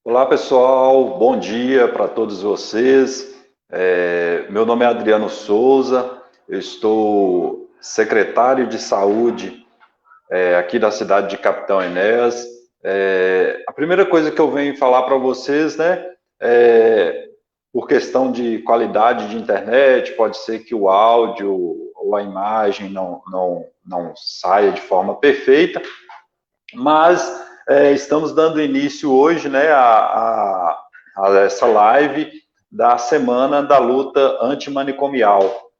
Olá, pessoal. Bom dia para todos vocês. Meu nome é Adriano Souza. Eu estou secretário de saúde aqui da cidade de Capitão Enéas. A primeira coisa que eu venho falar para vocês, né, por questão de qualidade de internet, pode ser que o áudio ou a imagem não saia de forma perfeita, mas estamos dando início hoje, né, a essa live da Semana da Luta Antimanicomial.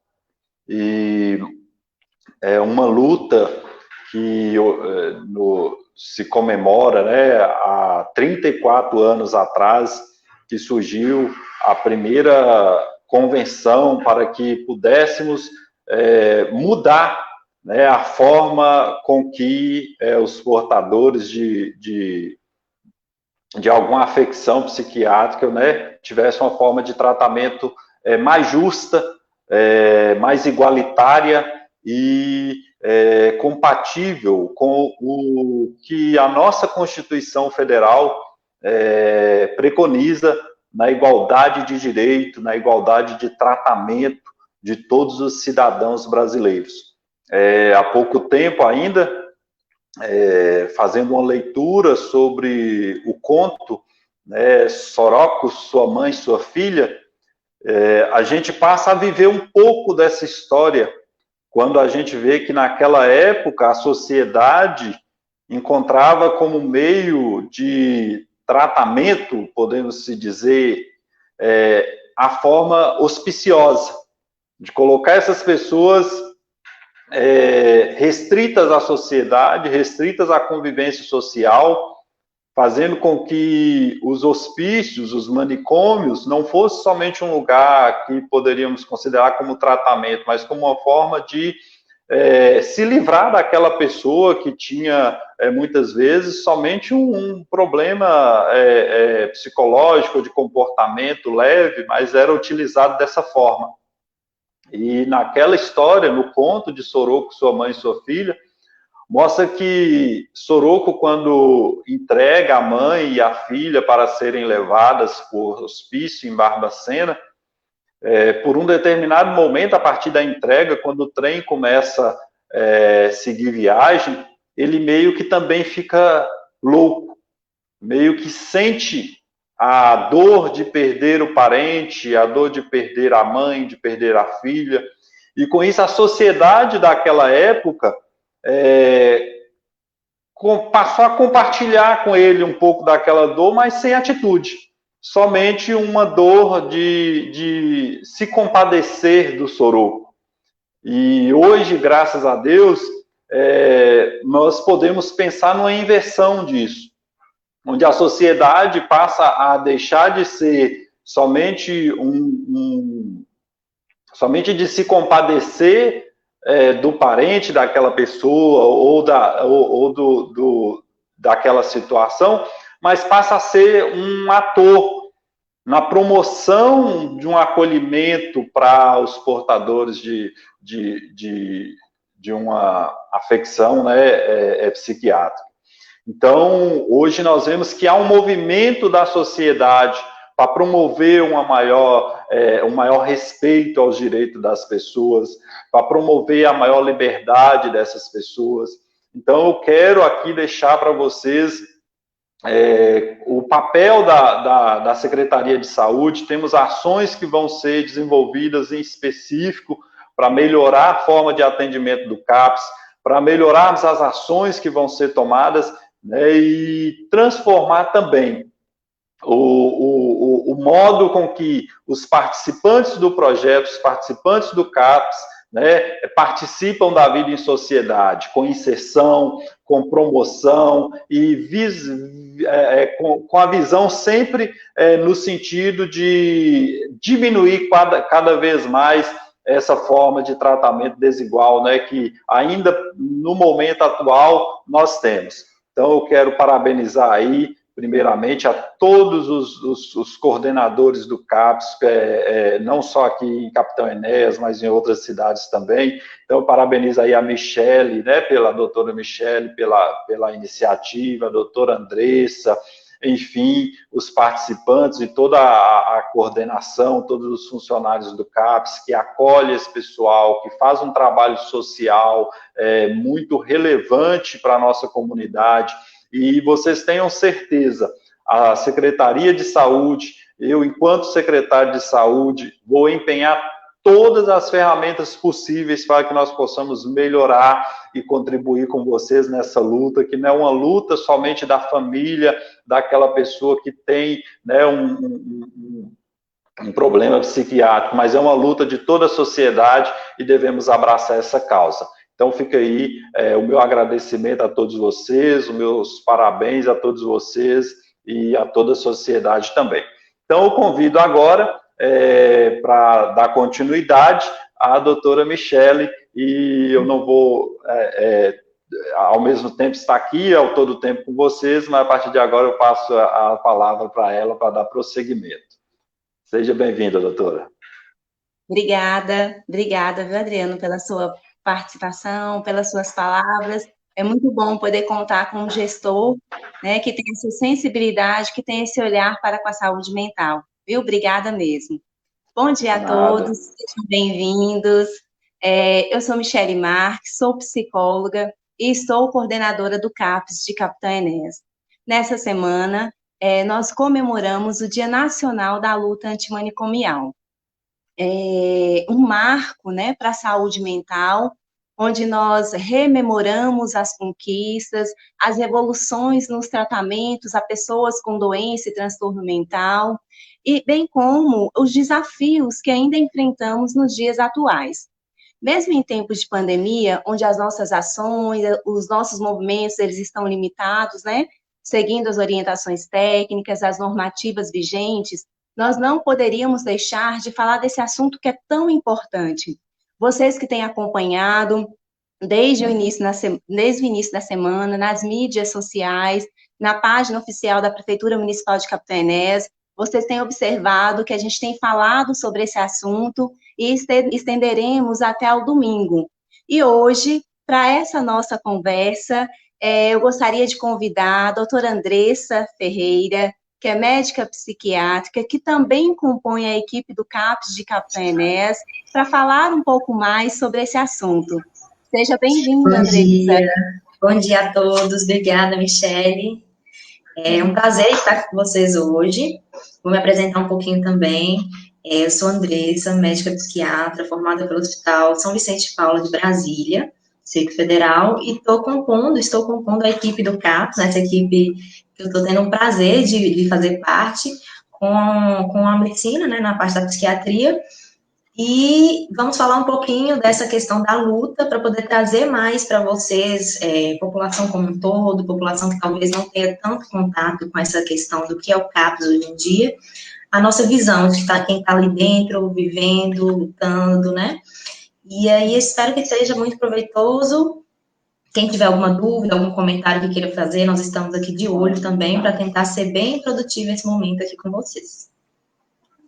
E é uma luta que se comemora, né, há 34 anos atrás, que surgiu a primeira convenção para que pudéssemos mudar, né, a forma com que os portadores de alguma afecção psiquiátrica, né, tivessem uma forma de tratamento mais justa, mais igualitária e compatível com o que a nossa Constituição Federal preconiza na igualdade de direito, na igualdade de tratamento de todos os cidadãos brasileiros. Há pouco tempo ainda, fazendo uma leitura sobre o conto, né, Sorocco, Sua Mãe, Sua Filha, a gente passa a viver um pouco dessa história, quando a gente vê que naquela época a sociedade encontrava como meio de tratamento, podemos se dizer, a forma hospiciosa, de colocar essas pessoas restritas à sociedade, restritas à convivência social, fazendo com que os hospícios, os manicômios, não fosse somente um lugar que poderíamos considerar como tratamento, mas como uma forma de se livrar daquela pessoa que tinha, muitas vezes, somente um problema psicológico, de comportamento leve, mas era utilizado dessa forma. E naquela história, no conto de Sorocco, Sua Mãe e Sua Filha, mostra que Sorocco, quando entrega a mãe e a filha para serem levadas por hospício em Barbacena, por um determinado momento, a partir da entrega, quando o trem começa a seguir viagem, ele meio que também fica louco, meio que sente a dor de perder o parente, a dor de perder a mãe, de perder a filha, e com isso a sociedade daquela época passou a compartilhar com ele um pouco daquela dor, mas sem atitude. Somente uma dor de se compadecer do Sorocco. E hoje, graças a Deus, nós podemos pensar numa inversão disso, onde a sociedade passa a deixar de ser somente somente de se compadecer do parente daquela pessoa ou daquela situação, mas passa a ser um ator na promoção de um acolhimento para os portadores de uma afecção, né, psiquiátrica. Então, hoje nós vemos que há um movimento da sociedade para promover um maior respeito aos direitos das pessoas, para promover a maior liberdade dessas pessoas. Então, eu quero aqui deixar para vocês o papel da Secretaria de Saúde. Temos ações que vão ser desenvolvidas em específico para melhorar a forma de atendimento do CAPS, para melhorarmos as ações que vão ser tomadas, né, e transformar também o modo com que os participantes do projeto, os participantes do CAPS, né, participam da vida em sociedade, com inserção, com promoção e com a visão sempre no sentido de diminuir cada vez mais essa forma de tratamento desigual, né, que ainda no momento atual nós temos. Então eu quero parabenizar aí primeiramente, a todos os coordenadores do CAPS, não só aqui em Capitão Enéas, mas em outras cidades também. Então, eu parabenizo aí a Michele, né, pela doutora Michele, pela iniciativa, a doutora Andressa, enfim, os participantes e toda a coordenação, todos os funcionários do CAPS, que acolhe esse pessoal, que faz um trabalho social muito relevante para a nossa comunidade. E vocês tenham certeza, a Secretaria de Saúde, eu, enquanto secretário de Saúde, vou empenhar todas as ferramentas possíveis para que nós possamos melhorar e contribuir com vocês nessa luta, que não é uma luta somente da família, daquela pessoa que tem, né, um problema psiquiátrico, mas é uma luta de toda a sociedade e devemos abraçar essa causa. Então fica aí o meu agradecimento a todos vocês, os meus parabéns a todos vocês e a toda a sociedade também. Então eu convido agora para dar continuidade à doutora Michele, e eu não vou ao mesmo tempo estar aqui ao todo tempo com vocês, mas a partir de agora eu passo a palavra para ela para dar prosseguimento. Seja bem-vinda, doutora. Obrigada, viu, Adriano, pela sua participação, pelas suas palavras. É muito bom poder contar com um gestor, né, que tem essa sensibilidade, que tem esse olhar para com a saúde mental, viu? Obrigada mesmo. Bom dia a todos, sejam bem-vindos. Eu sou Michele Marques, sou psicóloga e estou coordenadora do CAPS de Capitão Enéas. Nessa semana, nós comemoramos o Dia Nacional da Luta Antimanicomial. Um marco, né, para a saúde mental, onde nós rememoramos as conquistas, as evoluções nos tratamentos a pessoas com doença e transtorno mental, e bem como os desafios que ainda enfrentamos nos dias atuais. Mesmo em tempos de pandemia, onde as nossas ações, os nossos movimentos, eles estão limitados, né, seguindo as orientações técnicas, as normativas vigentes, nós não poderíamos deixar de falar desse assunto que é tão importante. Vocês que têm acompanhado desde o início da semana, nas mídias sociais, na página oficial da Prefeitura Municipal de Capitão Enéas, vocês têm observado que a gente tem falado sobre esse assunto e estenderemos até ao domingo. E hoje, para essa nossa conversa, eu gostaria de convidar a doutora Andressa Ferreira, que é médica psiquiátrica, que também compõe a equipe do CAPS de Capitão Enéas, para falar um pouco mais sobre esse assunto. Seja bem-vinda, Andressa. Bom dia a todos, obrigada, Michele. É um prazer estar com vocês hoje. Vou me apresentar um pouquinho também. Eu sou Andressa, médica psiquiatra, formada pelo Hospital São Vicente de Paula de Brasília, Distrito Federal, e estou compondo a equipe do CAPS, essa equipe que eu estou tendo o prazer de fazer parte, com a medicina, né, na parte da psiquiatria, e vamos falar um pouquinho dessa questão da luta, para poder trazer mais para vocês, população como um todo, população que talvez não tenha tanto contato com essa questão do que é o CAPS hoje em dia, a nossa visão de quem está ali dentro, vivendo, lutando, né? E aí, espero que seja muito proveitoso. Quem tiver alguma dúvida, algum comentário que queira fazer, nós estamos aqui de olho também, para tentar ser bem produtivo esse momento aqui com vocês.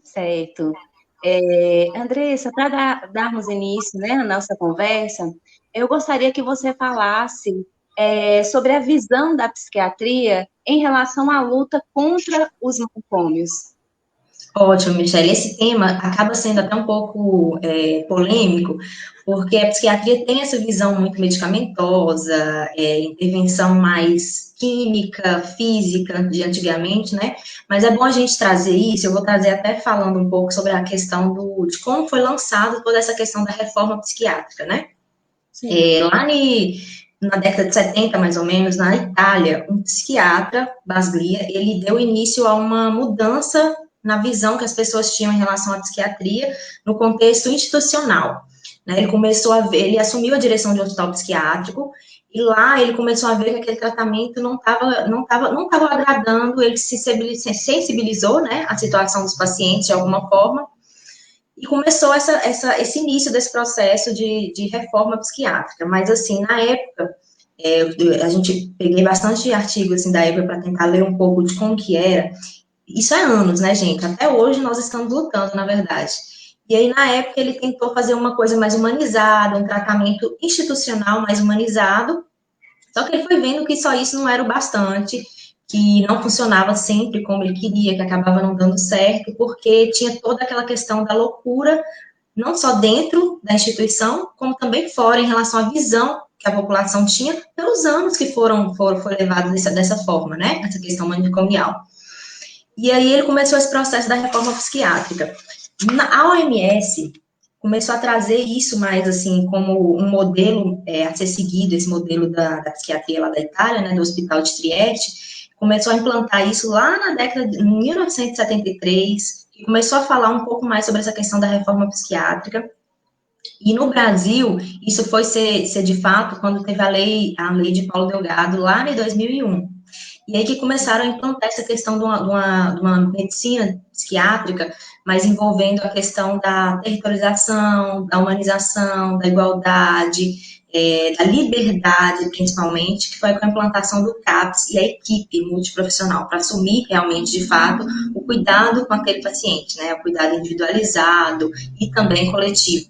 Certo. Andressa, para darmos início, né, à nossa conversa, eu gostaria que você falasse sobre a visão da psiquiatria em relação à luta contra os manicômios. Ótimo, Michele. Esse tema acaba sendo até um pouco polêmico, porque a psiquiatria tem essa visão muito medicamentosa, intervenção mais química, física, de antigamente, né? Mas é bom a gente trazer isso, eu vou trazer até falando um pouco sobre a questão de como foi lançado toda essa questão da reforma psiquiátrica, né? Lá na década de 70, mais ou menos, na Itália, um psiquiatra, Basglia, ele deu início a uma mudança na visão que as pessoas tinham em relação à psiquiatria no contexto institucional, né? Ele assumiu a direção de um hospital psiquiátrico, e lá ele começou a ver que aquele tratamento não estava agradando, ele se sensibilizou, né, a situação dos pacientes de alguma forma, e começou esse início desse processo de reforma psiquiátrica. Mas, assim, na época, A gente peguei bastante artigos assim, da época para tentar ler um pouco de como que era. Isso é anos, né, gente? Até hoje nós estamos lutando, na verdade. E aí, na época, ele tentou fazer uma coisa mais humanizada, um tratamento institucional mais humanizado, só que ele foi vendo que só isso não era o bastante, que não funcionava sempre como ele queria, que acabava não dando certo, porque tinha toda aquela questão da loucura, não só dentro da instituição, como também fora, em relação à visão que a população tinha pelos anos que foram levados dessa forma, né? Essa questão manicomial. E aí ele começou esse processo da reforma psiquiátrica. A OMS começou a trazer isso mais, assim, como um modelo a ser seguido, esse modelo da psiquiatria lá da Itália, né, do Hospital de Trieste, começou a implantar isso lá na década de 1973, e começou a falar um pouco mais sobre essa questão da reforma psiquiátrica. E no Brasil, isso foi ser de fato quando teve a lei de Paulo Delgado, lá em 2001. E aí que começaram a implantar essa questão de uma medicina psiquiátrica, mas envolvendo a questão da territorialização, da humanização, da igualdade, da liberdade, principalmente, que foi com a implantação do CAPS e a equipe multiprofissional, para assumir realmente, de fato, o cuidado com aquele paciente, né, o cuidado individualizado e também coletivo,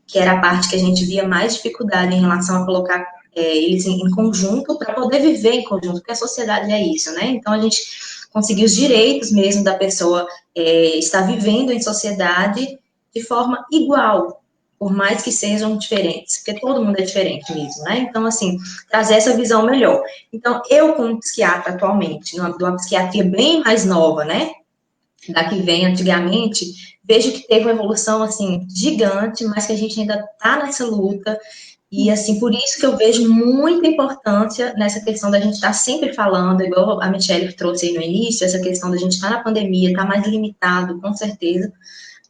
que era a parte que a gente via mais dificuldade em relação a colocar eles em conjunto, para poder viver em conjunto, porque a sociedade é isso, né? Então, a gente conseguir os direitos mesmo da pessoa estar vivendo em sociedade de forma igual, por mais que sejam diferentes, porque todo mundo é diferente mesmo, né? Então, assim, trazer essa visão melhor. Então, eu, como psiquiatra atualmente, numa psiquiatria bem mais nova, né? Da que vem antigamente, vejo que teve uma evolução, assim, gigante, mas que a gente ainda está nessa luta. E, assim, por isso que eu vejo muita importância nessa questão da gente estar sempre falando, igual a Michelle trouxe aí no início, essa questão da gente estar na pandemia, estar mais limitado, com certeza,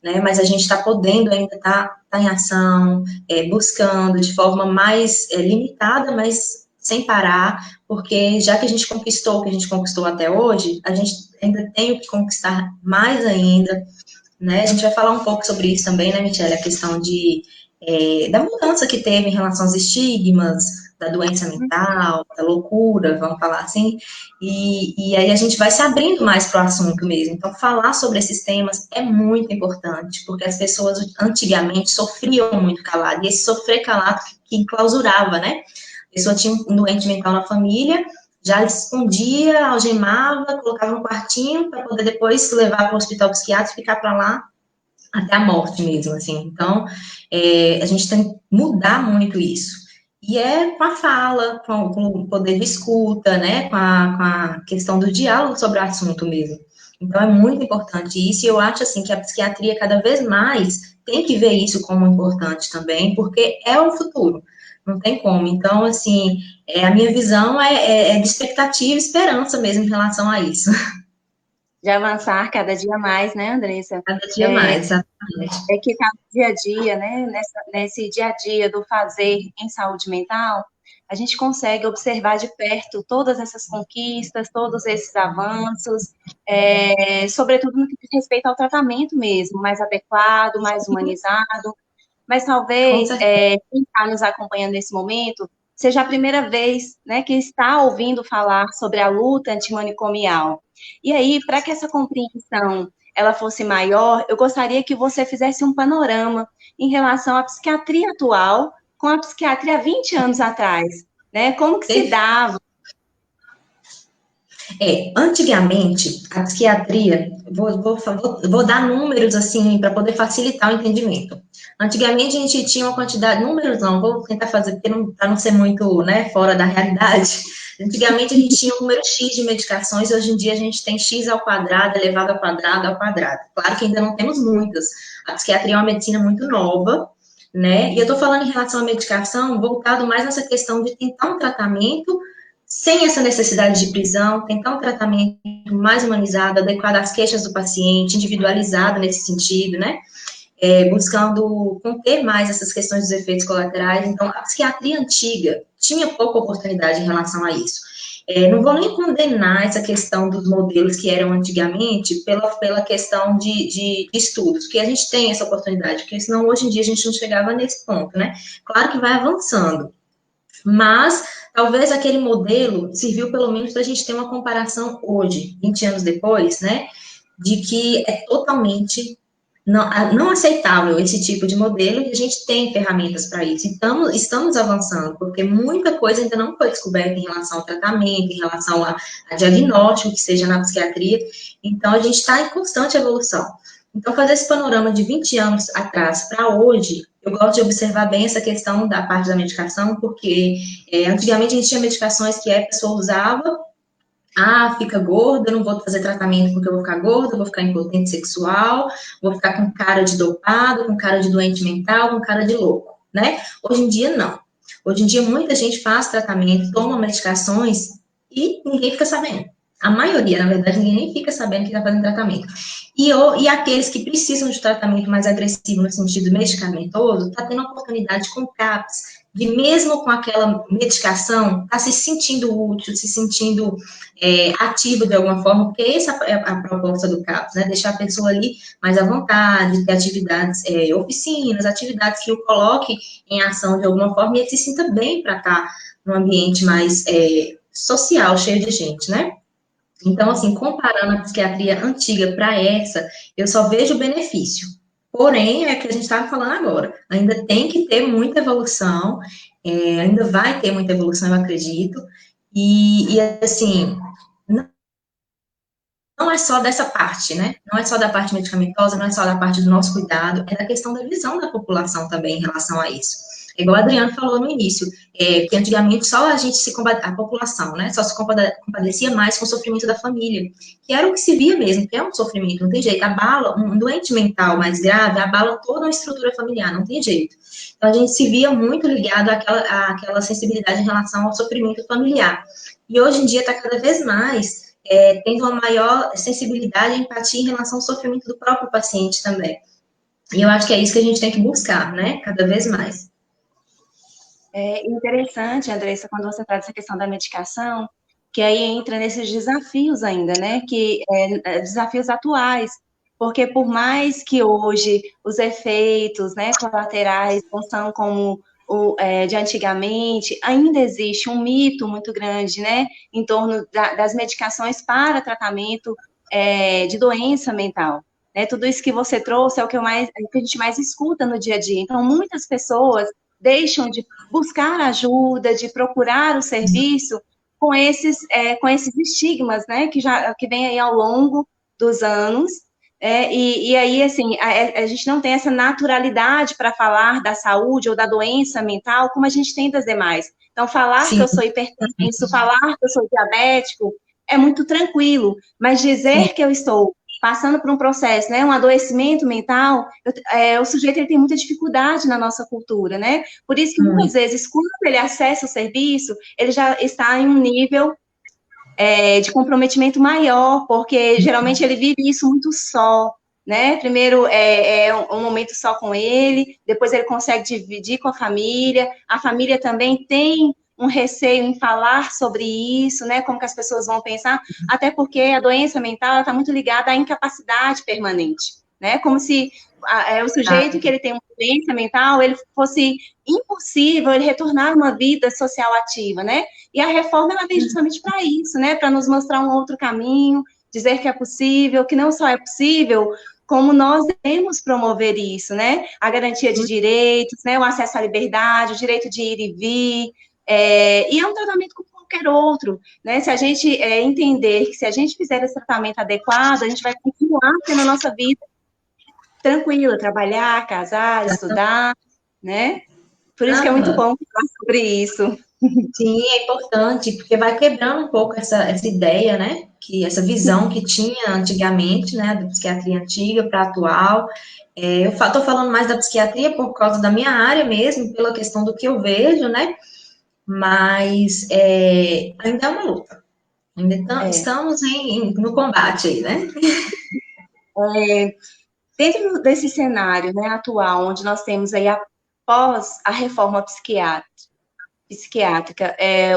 né? Mas a gente está podendo ainda estar em ação, buscando de forma mais limitada, mas sem parar, porque já que a gente conquistou o que a gente conquistou até hoje, a gente ainda tem o que conquistar mais ainda, né? A gente vai falar um pouco sobre isso também, né, Michelle? A questão da mudança que teve em relação aos estigmas, da doença mental, da loucura, vamos falar assim, e aí a gente vai se abrindo mais para o assunto mesmo. Então, falar sobre esses temas é muito importante, porque as pessoas antigamente sofriam muito calado, e esse sofrer calado que enclausurava, né? A pessoa tinha um doente mental na família, já escondia, algemava, colocava no quartinho para poder depois levar para o hospital psiquiátrico e ficar para lá até a morte mesmo, assim. Então, a gente tem que mudar muito isso. E é com a fala, com o poder de escuta, né, com a questão do diálogo sobre o assunto mesmo. Então, é muito importante isso, e eu acho, assim, que a psiquiatria, cada vez mais, tem que ver isso como importante também, porque é o futuro, não tem como. Então, assim, a minha visão é de expectativa e esperança mesmo em relação a isso. De avançar cada dia mais, né, Andressa? Cada dia mais, exatamente. É que cada dia a dia, né, nesse dia a dia do fazer em saúde mental, a gente consegue observar de perto todas essas conquistas, todos esses avanços, sobretudo no que diz respeito ao tratamento mesmo, mais adequado, mais humanizado. Mas talvez quem está nos acompanhando nesse momento seja a primeira vez, né, que está ouvindo falar sobre a luta antimanicomial. E aí, para que essa compreensão ela fosse maior, eu gostaria que você fizesse um panorama em relação à psiquiatria atual com a psiquiatria há 20 anos atrás, né? Como que se dava? Antigamente, a psiquiatria, vou dar números, assim, para poder facilitar o entendimento. Antigamente, a gente tinha uma quantidade, números não, vou tentar fazer, para não ser muito, né, fora da realidade. Antigamente, a gente tinha um número X de medicações, hoje em dia a gente tem X ao quadrado, elevado ao quadrado, ao quadrado. Claro que ainda não temos muitas. A psiquiatria é uma medicina muito nova, né, e eu estou falando em relação à medicação, voltado mais nessa questão de tentar um tratamento sem essa necessidade de prisão, tentar um tratamento mais humanizado, adequado às queixas do paciente, individualizado nesse sentido, né? Buscando conter mais essas questões dos efeitos colaterais. Então, a psiquiatria antiga tinha pouca oportunidade em relação a isso. Não vou nem condenar essa questão dos modelos que eram antigamente pela questão de estudos, porque a gente tem essa oportunidade, porque senão hoje em dia a gente não chegava nesse ponto, né? Claro que vai avançando. Mas, talvez aquele modelo serviu pelo menos para a gente ter uma comparação hoje, 20 anos depois, né? De que é totalmente não aceitável esse tipo de modelo e a gente tem ferramentas para isso. Então, estamos avançando, porque muita coisa ainda não foi descoberta em relação ao tratamento, em relação a diagnóstico, que seja na psiquiatria. Então, a gente está em constante evolução. Então, fazer esse panorama de 20 anos atrás para hoje, eu gosto de observar bem essa questão da parte da medicação, porque antigamente a gente tinha medicações que a pessoa usava, fica gorda, não vou fazer tratamento porque eu vou ficar gorda, vou ficar impotente sexual, vou ficar com cara de dopado, com cara de doente mental, com cara de louco, né? Hoje em dia, não. Hoje em dia, muita gente faz tratamento, toma medicações e ninguém fica sabendo. A maioria, na verdade, ninguém nem fica sabendo que está fazendo tratamento. E aqueles que precisam de tratamento mais agressivo no sentido medicamentoso, está tendo a oportunidade com CAPS, de mesmo com aquela medicação, tá se sentindo útil, se sentindo ativo de alguma forma, porque essa é a proposta do CAPS, né? Deixar a pessoa ali mais à vontade, ter atividades, oficinas, atividades que o coloque em ação de alguma forma e ele se sinta bem para estar num ambiente mais social, cheio de gente, né? Então, assim, comparando a psiquiatria antiga para essa, eu só vejo benefício. Porém, é o que a gente estava falando agora. Ainda tem que ter muita evolução, ainda vai ter muita evolução, eu acredito. E assim, não é só dessa parte, né? Não é só da parte medicamentosa, não é só da parte do nosso cuidado, é da questão da visão da população também em relação a isso. Igual a Adriana falou no início, que antigamente só a gente a população, né, só se compadecia mais com o sofrimento da família, que era o que se via mesmo, que é um sofrimento, não tem jeito, abala, um doente mental mais grave, abala toda uma estrutura familiar, não tem jeito. Então, a gente se via muito ligado àquela sensibilidade em relação ao sofrimento familiar. E hoje em dia está cada vez mais tendo uma maior sensibilidade e empatia em relação ao sofrimento do próprio paciente também. E eu acho que é isso que a gente tem que buscar, né, cada vez mais. É interessante, Andressa, quando você traz essa questão da medicação, que aí entra nesses desafios ainda, né? Desafios atuais, porque por mais que hoje os efeitos, né, colaterais não são como de antigamente, ainda existe um mito muito grande, né, em torno das medicações para tratamento de doença mental. Né? Tudo isso que você trouxe é o que a gente mais escuta no dia a dia. Então, muitas pessoas deixam de buscar ajuda, de procurar o serviço com esses estigmas, né, que vem aí ao longo dos anos, e aí, assim, a gente não tem essa naturalidade para falar da saúde ou da doença mental como a gente tem das demais. Então, falar Sim. que eu sou hipertenso, falar que eu sou diabético, é muito tranquilo, mas dizer que eu estou passando por um processo, né, um adoecimento mental, o sujeito ele tem muita dificuldade na nossa cultura, né? Por isso que muitas vezes, quando ele acessa o serviço, ele já está em um nível de comprometimento maior, porque geralmente ele vive isso muito só, né? Primeiro é um momento só com ele, depois ele consegue dividir com a família também tem um receio em falar sobre isso, né? Como que as pessoas vão pensar, até porque a doença mental está muito ligada à incapacidade permanente, né? Como se o sujeito que ele tem uma doença mental, ele fosse impossível ele retornar a uma vida social ativa, né? E a reforma, ela vem justamente para isso, né? Para nos mostrar um outro caminho, dizer que é possível, que não só é possível, como nós devemos promover isso, né? A garantia de direitos, né? O acesso à liberdade, o direito de ir e vir, e é um tratamento como qualquer outro, né? Se a gente entender que se a gente fizer esse tratamento adequado, a gente vai continuar tendo a nossa vida tranquila, trabalhar, casar, estudar, né? Por isso que é muito bom falar sobre isso. Sim, é importante, porque vai quebrando um pouco essa ideia, né? Essa visão que tinha antigamente, né? Da psiquiatria antiga para a atual. Eu estou falando mais da psiquiatria por causa da minha área mesmo, pela questão do que eu vejo, né? Mas ainda é uma luta. Ainda estamos no combate aí, né? Dentro desse cenário, né, atual, onde nós temos aí após a reforma psiquiátrica,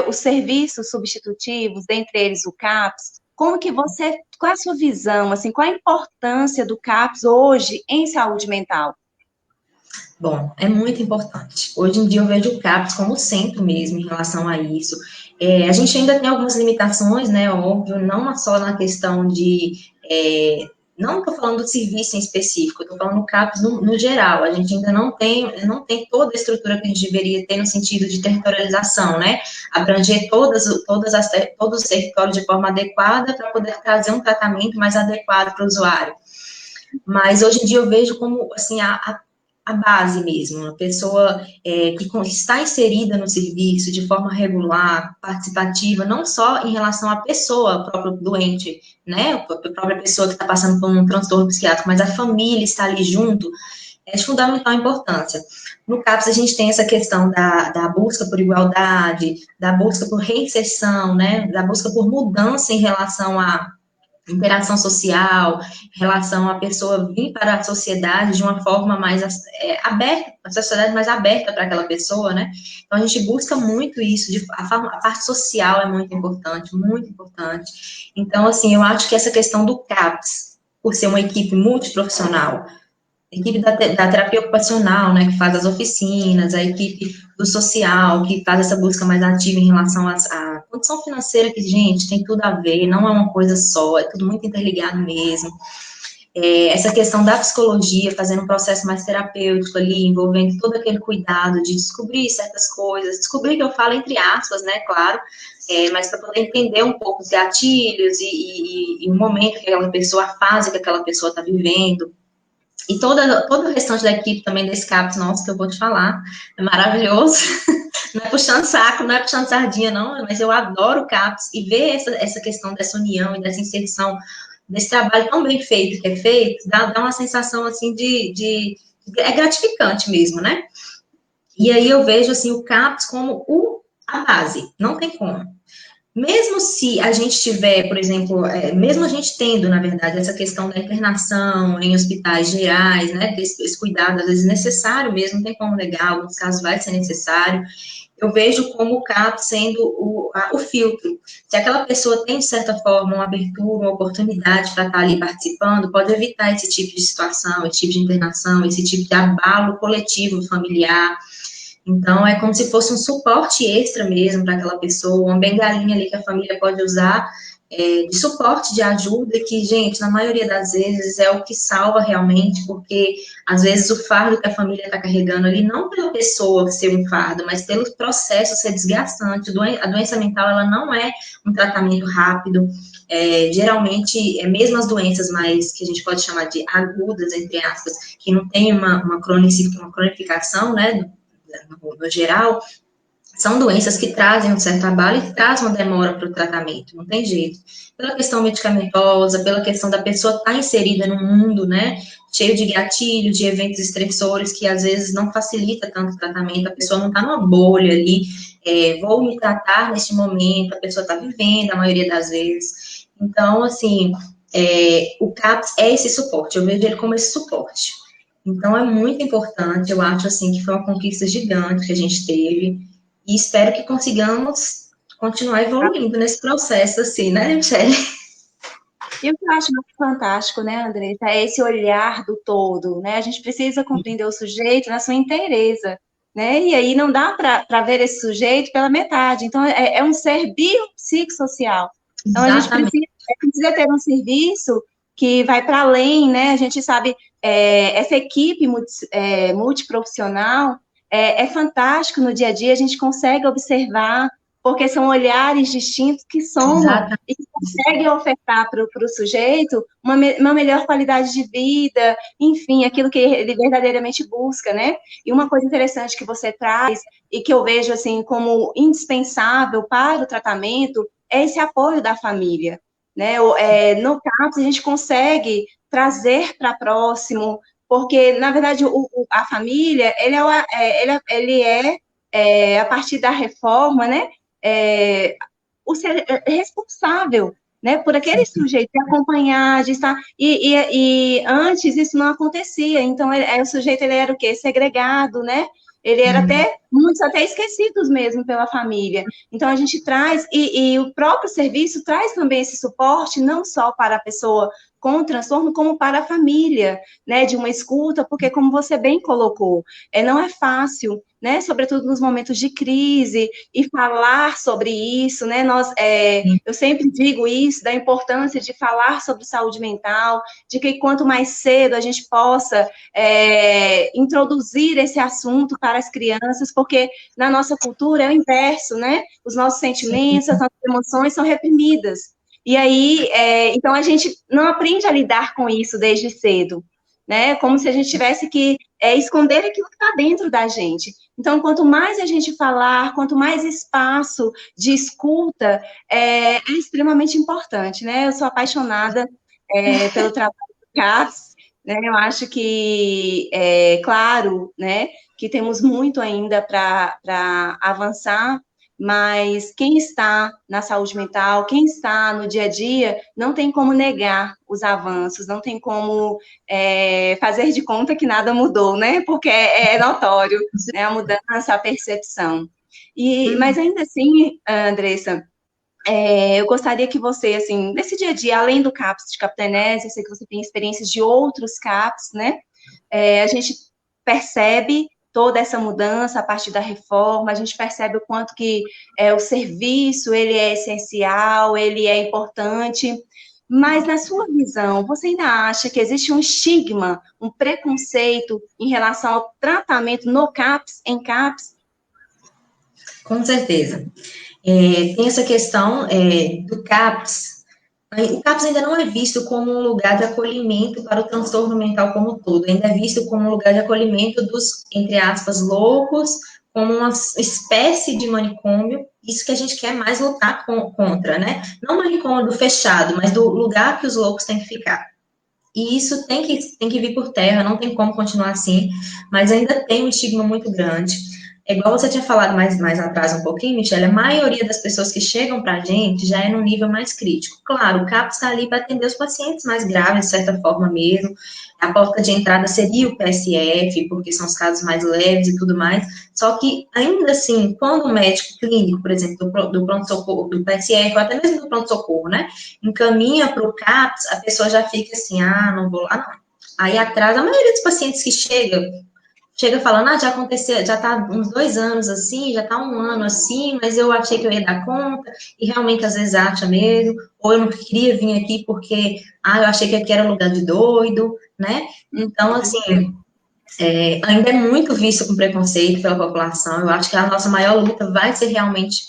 os serviços substitutivos, dentre eles o CAPS, qual é a sua visão, assim, qual a importância do CAPS hoje em saúde mental? Bom, é muito importante. Hoje em dia eu vejo o CAPS como centro mesmo em relação a isso. A gente ainda tem algumas limitações, né, óbvio, não só na questão de, não estou falando do serviço em específico, estou falando do CAPS no geral, a gente ainda não tem toda a estrutura que a gente deveria ter no sentido de territorialização, né, abranger todos os territórios de forma adequada para poder trazer um tratamento mais adequado para o usuário. Mas hoje em dia eu vejo como, assim, a base mesmo, a pessoa que está inserida no serviço de forma regular, participativa, não só em relação à pessoa, o próprio doente, né, a própria pessoa que está passando por um transtorno psiquiátrico, mas a família está ali junto, é de fundamental importância. No CAPS, a gente tem essa questão da busca por igualdade, da busca por reinserção, né, da busca por mudança em relação à interação social, em relação à pessoa vir para a sociedade de uma forma mais aberta, a sociedade mais aberta para aquela pessoa, né? Então, a gente busca muito isso, a parte social é muito importante, muito importante. Então, assim, eu acho que essa questão do CAPS, por ser uma equipe multiprofissional, a equipe da terapia ocupacional, né, que faz as oficinas, a equipe do social, que faz essa busca mais ativa em relação à condição financeira, que, gente, tem tudo a ver, não é uma coisa só, é tudo muito interligado mesmo. Essa questão da psicologia, fazendo um processo mais terapêutico ali, envolvendo todo aquele cuidado de descobrir certas coisas, descobrir que eu falo entre aspas, né, claro, mas para poder entender um pouco os gatilhos e o momento que aquela pessoa, a fase que aquela pessoa está vivendo. E todo o restante da equipe também desse CAPS nosso, que eu vou te falar, é maravilhoso. Não é puxando saco, não é puxando sardinha, não, mas eu adoro o CAPS e ver essa questão dessa união e dessa inserção, desse trabalho tão bem feito que é feito, dá uma sensação, assim, é gratificante mesmo, né? E aí eu vejo, assim, o CAPS como a base, não tem como. Mesmo se a gente tiver, por exemplo, mesmo a gente tendo, na verdade, essa questão da internação em hospitais gerais, né, esse cuidado, às vezes, necessário mesmo, não tem como negar, alguns casos vai ser necessário, eu vejo como o CAP sendo o filtro. Se aquela pessoa tem, de certa forma, uma abertura, uma oportunidade para estar ali participando, pode evitar esse tipo de situação, esse tipo de internação, esse tipo de abalo coletivo familiar. Então, é como se fosse um suporte extra mesmo para aquela pessoa, uma bengalinha ali que a família pode usar, de suporte, de ajuda, que, gente, na maioria das vezes é o que salva realmente, porque, às vezes, o fardo que a família está carregando ali, não pela pessoa ser um fardo, mas pelo processo ser desgastante. A doença mental, ela não é um tratamento rápido, geralmente, mesmo as doenças mais, que a gente pode chamar de agudas, entre aspas, que não tem uma cronificação, né, no geral, são doenças que trazem um certo abalo e trazem uma demora para o tratamento, não tem jeito. Pela questão medicamentosa, pela questão da pessoa estar inserida no mundo, né, cheio de gatilhos, de eventos estressores, que às vezes não facilita tanto o tratamento, a pessoa não está numa bolha ali, vou me tratar neste momento, a pessoa está vivendo a maioria das vezes. Então, assim, o CAPS é esse suporte, eu vejo ele como esse suporte. Então, é muito importante, eu acho, assim, que foi uma conquista gigante que a gente teve, e espero que consigamos continuar evoluindo nesse processo, assim, né, Michele? E o que eu acho muito fantástico, né, Andressa, é esse olhar do todo, né? A gente precisa compreender o sujeito na sua inteireza, né? E aí não dá para ver esse sujeito pela metade. Então, é um ser biopsicossocial. Então, a gente precisa ter um serviço que vai para além, né? A gente sabe, essa equipe multiprofissional é fantástico no dia a dia, a gente consegue observar, porque são olhares distintos que somam e que conseguem ofertar para o sujeito uma melhor qualidade de vida, enfim, aquilo que ele verdadeiramente busca, né? E uma coisa interessante que você traz, e que eu vejo, assim, como indispensável para o tratamento, é esse apoio da família, né? No CAPS, a gente consegue trazer para próximo, porque, na verdade, a família, ele é, a partir da reforma, né, o ser responsável, né, por aquele sujeito de acompanhar, de estar, e antes isso não acontecia, então o sujeito ele era o quê? Segregado, né, ele era muitos até esquecidos mesmo pela família, então a gente traz, e o próprio serviço traz também esse suporte, não só para a pessoa com o transtorno, como para a família, né, de uma escuta, porque, como você bem colocou, não é fácil, né, sobretudo nos momentos de crise, e falar sobre isso, né, eu sempre digo isso, da importância de falar sobre saúde mental, de que quanto mais cedo a gente possa introduzir esse assunto para as crianças, porque na nossa cultura é o inverso, né, os nossos sentimentos, as nossas emoções são reprimidas, e aí, então a gente não aprende a lidar com isso desde cedo, né? Como se a gente tivesse que esconder aquilo que está dentro da gente. Então, quanto mais a gente falar, quanto mais espaço de escuta, é extremamente importante, né? Eu sou apaixonada pelo trabalho do CAPS, né? Eu acho que, claro, né, que temos muito ainda para avançar, mas quem está na saúde mental, quem está no dia a dia, não tem como negar os avanços, não tem como fazer de conta que nada mudou, né? Porque é notório, né, a mudança, a percepção. Mas ainda assim, Andressa, eu gostaria que você, assim, nesse dia a dia, além do CAPS de Capitanésia, eu sei que você tem experiências de outros CAPS, né? A gente percebe toda essa mudança a partir da reforma, a gente percebe o quanto que o serviço, ele é essencial, ele é importante, mas na sua visão, você ainda acha que existe um estigma, um preconceito em relação ao tratamento no CAPS, em CAPS? Com certeza. Tem essa questão do CAPS. O CAPS ainda não é visto como um lugar de acolhimento para o transtorno mental como um todo, ainda é visto como um lugar de acolhimento dos, entre aspas, loucos, como uma espécie de manicômio, isso que a gente quer mais lutar contra, né? Não manicômio do fechado, mas do lugar que os loucos têm que ficar. E isso tem que vir por terra, não tem como continuar assim, mas ainda tem um estigma muito grande. É igual você tinha falado mais atrás um pouquinho, Michelle, a maioria das pessoas que chegam para a gente já é no nível mais crítico. Claro, o CAPS está ali para atender os pacientes mais graves, de certa forma mesmo. A porta de entrada seria o PSF, porque são os casos mais leves e tudo mais. Só que, ainda assim, quando o médico clínico, por exemplo, do pronto-socorro, do PSF, ou até mesmo do pronto-socorro, né, encaminha para o CAPS, a pessoa já fica assim, não vou lá, não. Aí atrás, a maioria dos pacientes que chega falando, já aconteceu, já tá uns 2 anos assim, já tá 1 ano assim, mas eu achei que eu ia dar conta, e realmente às vezes acha mesmo, ou eu não queria vir aqui porque, eu achei que aqui era lugar de doido, né? Então, assim, ainda é muito visto com preconceito pela população, eu acho que a nossa maior luta vai ser realmente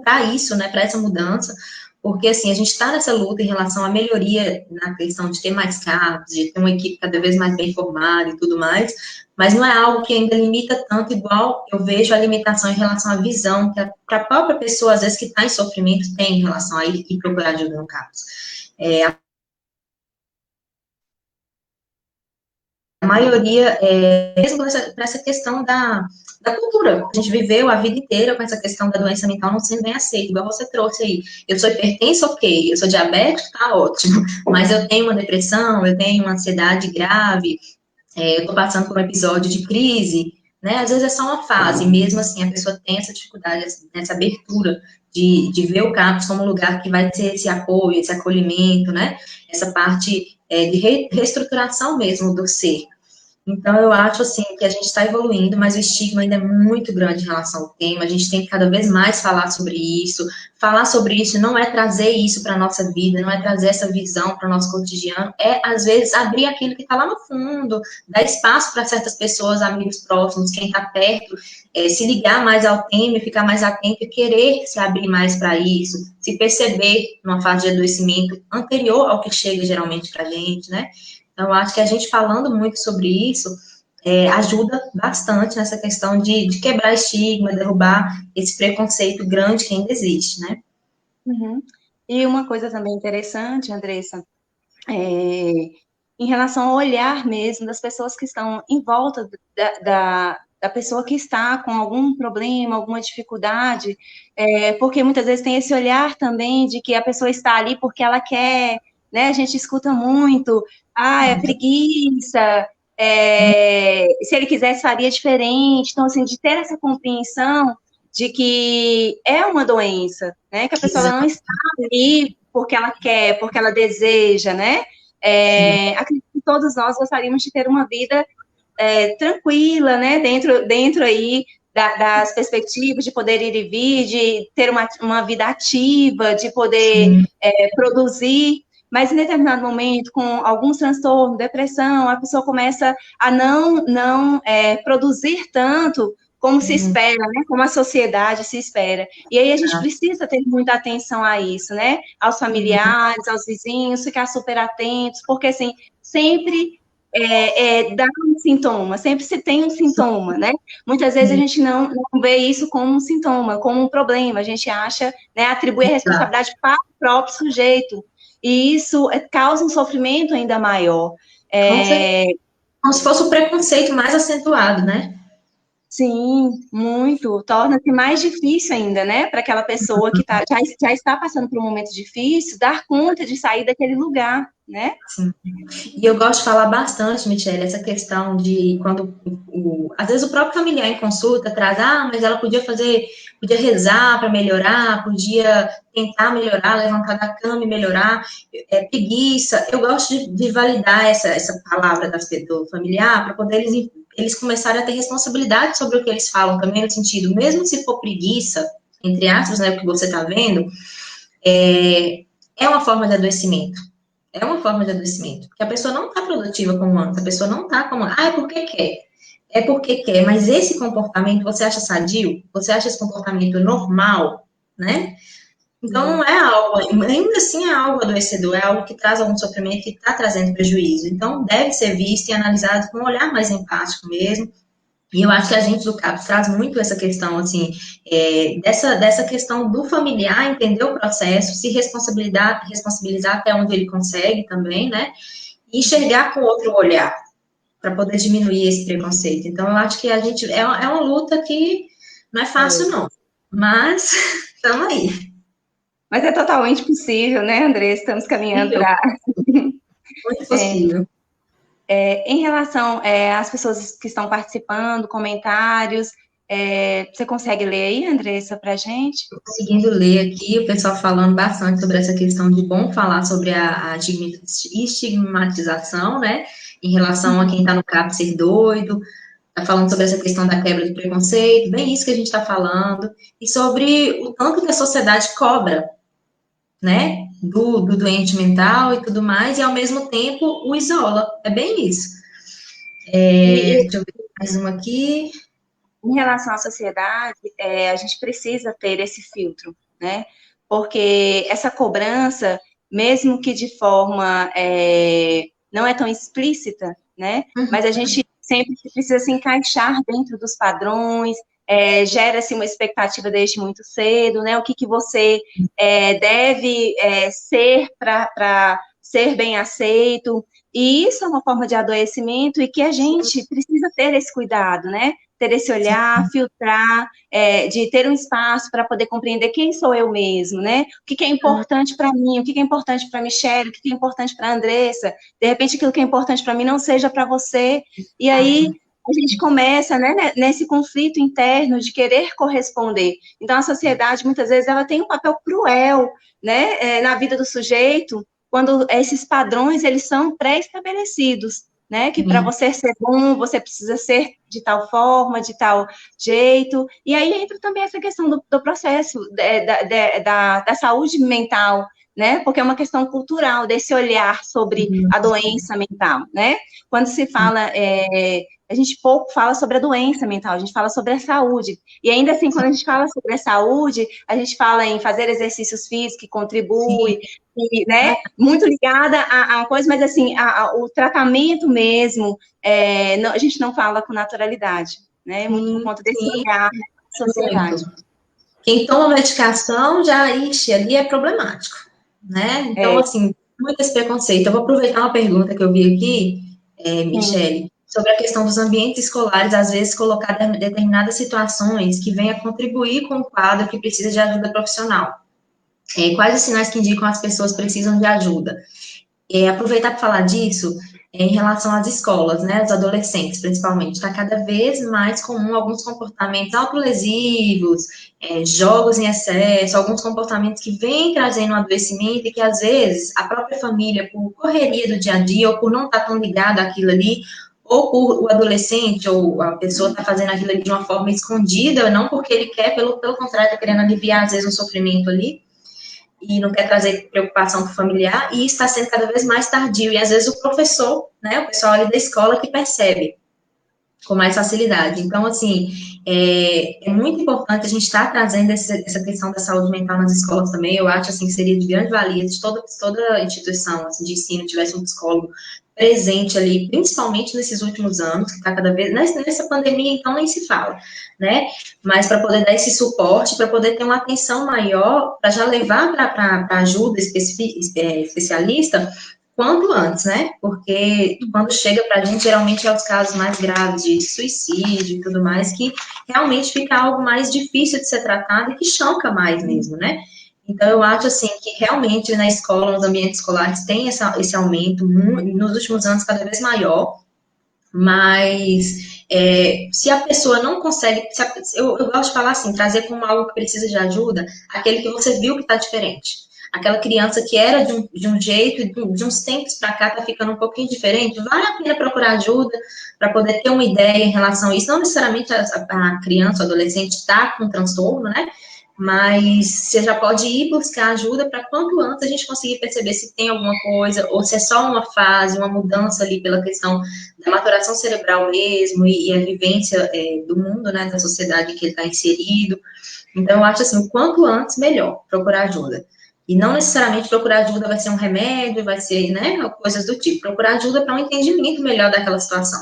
para isso, né, para essa mudança, porque, assim, a gente está nessa luta em relação à melhoria na questão de ter mais carros, de ter uma equipe cada vez mais bem formada e tudo mais, mas não é algo que ainda limita tanto, igual eu vejo a limitação em relação à visão, que a própria pessoa, às vezes, que está em sofrimento, tem em relação a ir e procurar ajuda no CAPS. A maioria, mesmo para essa questão da cultura. A gente viveu a vida inteira com essa questão da doença mental não sendo bem aceita, igual você trouxe aí. Eu sou hipertensa, ok. Eu sou diabético, tá ótimo. Mas eu tenho uma depressão, eu tenho uma ansiedade grave, eu estou passando por um episódio de crise, né? Às vezes é só uma fase, mesmo assim a pessoa tem essa dificuldade, essa abertura de ver o CAPS como um lugar que vai ter esse apoio, esse acolhimento, né? Essa parte de reestruturação mesmo do ser. Então, eu acho, assim, que a gente está evoluindo, mas o estigma ainda é muito grande em relação ao tema, a gente tem que cada vez mais falar sobre isso não é trazer isso para a nossa vida, não é trazer essa visão para o nosso cotidiano, às vezes, abrir aquilo que está lá no fundo, dar espaço para certas pessoas, amigos próximos, quem está perto, se ligar mais ao tema, ficar mais atento e querer se abrir mais para isso, se perceber numa fase de adoecimento anterior ao que chega geralmente para a gente, né? Então, acho que a gente falando muito sobre isso ajuda bastante nessa questão de quebrar estigma, derrubar esse preconceito grande que ainda existe, né? Uhum. E uma coisa também interessante, Andressa, em relação ao olhar mesmo das pessoas que estão em volta da pessoa que está com algum problema, alguma dificuldade, porque muitas vezes tem esse olhar também de que a pessoa está ali porque ela quer, né? A gente escuta muito, é preguiça, se ele quisesse faria diferente. Então, assim, de ter essa compreensão de que é uma doença, né? Que a pessoa não está ali porque ela quer, porque ela deseja, né? Acredito que todos nós gostaríamos de ter uma vida tranquila, né? Dentro aí das perspectivas de poder ir e vir, de ter uma vida ativa, de poder produzir, mas em determinado momento, com alguns transtornos, depressão, a pessoa começa a não produzir tanto como se espera, né? Como a sociedade se espera. E aí a gente precisa ter muita atenção a isso, né? Aos familiares, aos vizinhos, ficar super atentos, porque assim, sempre dá um sintoma, sempre se tem um sintoma, né? Muitas vezes a gente não vê isso como um sintoma, como um problema, a gente acha, né, atribui a responsabilidade para o próprio sujeito, e isso causa um sofrimento ainda maior. Como se fosse o preconceito mais acentuado, né? Sim, muito. Torna-se mais difícil ainda, né, para aquela pessoa que já está passando por um momento difícil, dar conta de sair daquele lugar, né? Sim. E eu gosto de falar bastante, Michele, essa questão de quando, às vezes o próprio familiar em consulta traz, mas ela podia rezar para melhorar, podia tentar melhorar, levantar da cama e melhorar, preguiça. Eu gosto de validar essa palavra do familiar para poder eles começarem a ter responsabilidade sobre o que eles falam também, no sentido, mesmo se for preguiça, entre aspas, né, o que você está vendo, é uma forma de adoecimento. É uma forma de adoecimento. Porque a pessoa não está produtiva como antes, a pessoa não está como, é porque quer. É porque quer, mas esse comportamento, você acha sadio? Você acha esse comportamento normal, né? Então, não é algo, ainda assim é algo adoecedor, é algo que traz algum sofrimento e está trazendo prejuízo. Então, deve ser visto e analisado com um olhar mais empático mesmo. E eu acho que a gente do CAPS traz muito essa questão, assim, dessa questão do familiar entender o processo, se responsabilizar até onde ele consegue também, né? E enxergar com outro olhar, para poder diminuir esse preconceito. Então, eu acho que a gente, é uma luta que não é fácil, não. Mas, estamos aí. Mas é totalmente possível, né, André? Estamos caminhando para... Muito possível. Em relação às pessoas que estão participando, comentários, você consegue ler aí, Andressa, para a gente? Estou conseguindo ler aqui, o pessoal falando bastante sobre essa questão de bom falar sobre a estigmatização, né, em relação a quem está no CAP ser doido, está falando sobre essa questão da quebra do preconceito, bem isso que a gente está falando, e sobre o tanto que a sociedade cobra, né, do doente mental e tudo mais, e ao mesmo tempo o isola, é bem isso. Deixa eu ver mais uma aqui. Em relação à sociedade, a gente precisa ter esse filtro, né, porque essa cobrança, mesmo que de forma não é tão explícita, né, mas a gente sempre precisa se encaixar dentro dos padrões, gera-se uma expectativa desde muito cedo, né, o que você deve ser para ser bem aceito, e isso é uma forma de adoecimento e que a gente precisa ter esse cuidado, né, ter esse olhar, filtrar, de ter um espaço para poder compreender quem sou eu mesmo, né? O que é importante para mim, o que é importante para a Michele, o que é importante para a Andressa. De repente, aquilo que é importante para mim não seja para você. E aí, a gente começa, né, nesse conflito interno de querer corresponder. Então, a sociedade, muitas vezes, ela tem um papel cruel, né, na vida do sujeito, quando esses padrões, eles são pré-estabelecidos, né, que para você ser bom, você precisa ser de tal forma, de tal jeito, e aí entra também essa questão do processo da saúde mental, né, porque é uma questão cultural, desse olhar sobre a doença mental, né, quando se fala, a gente pouco fala sobre a doença mental, a gente fala sobre a saúde, e ainda assim, quando a gente fala sobre a saúde, a gente fala em fazer exercícios físicos, que contribui, e, né, muito ligada a coisa, mas assim, o tratamento mesmo, a gente não fala com naturalidade, né, muito por conta desse olhar da sociedade. Quem toma medicação, ali é problemático, né, então, assim, muito esse preconceito. Eu vou aproveitar uma pergunta que eu vi aqui, Michele, sobre a questão dos ambientes escolares, às vezes colocar determinadas situações que venham a contribuir com o quadro que precisa de ajuda profissional. Quais os sinais que indicam as pessoas precisam de ajuda? Aproveitar para falar disso, em relação às escolas, né, os adolescentes, principalmente, está cada vez mais comum alguns comportamentos autolesivos, jogos em excesso, alguns comportamentos que vêm trazendo um adoecimento e que, às vezes, a própria família, por correria do dia a dia, ou por não estar tão ligada àquilo ali, ou por o adolescente, ou a pessoa está fazendo aquilo ali de uma forma escondida, não porque ele quer, pelo contrário, está querendo aliviar, às vezes, um sofrimento ali, e não quer trazer preocupação para o familiar, e está sendo cada vez mais tardio, e às vezes o professor, né, o pessoal ali da escola que percebe com mais facilidade. Então, assim, é muito importante a gente estar trazendo essa questão da saúde mental nas escolas também. Eu acho, assim, que seria de grande valia se toda instituição assim, de ensino tivesse um psicólogo presente ali, principalmente nesses últimos anos, que está cada vez... Nessa pandemia, então, nem se fala, né? Mas para poder dar esse suporte, para poder ter uma atenção maior, para já levar para ajuda especialista, quanto antes, né? Porque quando chega para a gente, geralmente é os casos mais graves de suicídio e tudo mais, que realmente fica algo mais difícil de ser tratado e que choca mais mesmo, né? Então, eu acho, assim, que realmente na escola, nos ambientes escolares, tem esse aumento, nos últimos anos, cada vez maior, mas se a pessoa não consegue, eu gosto de falar assim, trazer como algo que precisa de ajuda, aquele que você viu que está diferente. Aquela criança que era de um jeito, de uns tempos para cá está ficando um pouquinho diferente, vale a pena procurar ajuda para poder ter uma ideia em relação a isso. Não necessariamente a criança ou adolescente está com transtorno, né? Mas você já pode ir buscar ajuda para quanto antes a gente conseguir perceber se tem alguma coisa, ou se é só uma fase, uma mudança ali pela questão da maturação cerebral mesmo, e a vivência do mundo, né, da sociedade que ele está inserido. Então, eu acho assim, o quanto antes, melhor procurar ajuda. E não necessariamente procurar ajuda vai ser um remédio, vai ser, né, coisas do tipo. Procurar ajuda para um entendimento melhor daquela situação.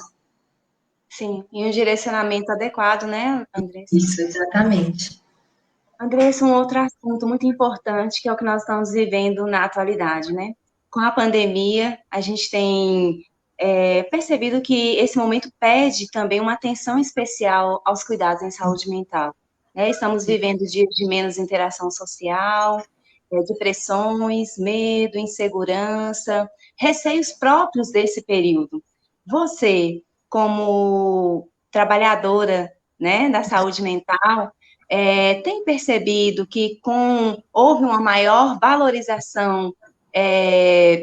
Sim, e um direcionamento adequado, né, Andressa? Isso, exatamente. Andressa, um outro assunto muito importante, que é o que nós estamos vivendo na atualidade, né? Com a pandemia, a gente tem percebido que esse momento pede também uma atenção especial aos cuidados em saúde mental, né? Estamos vivendo dias de menos interação social, depressões, medo, insegurança, receios próprios desse período. Você, como trabalhadora, né, da saúde mental, tem percebido que houve uma maior valorização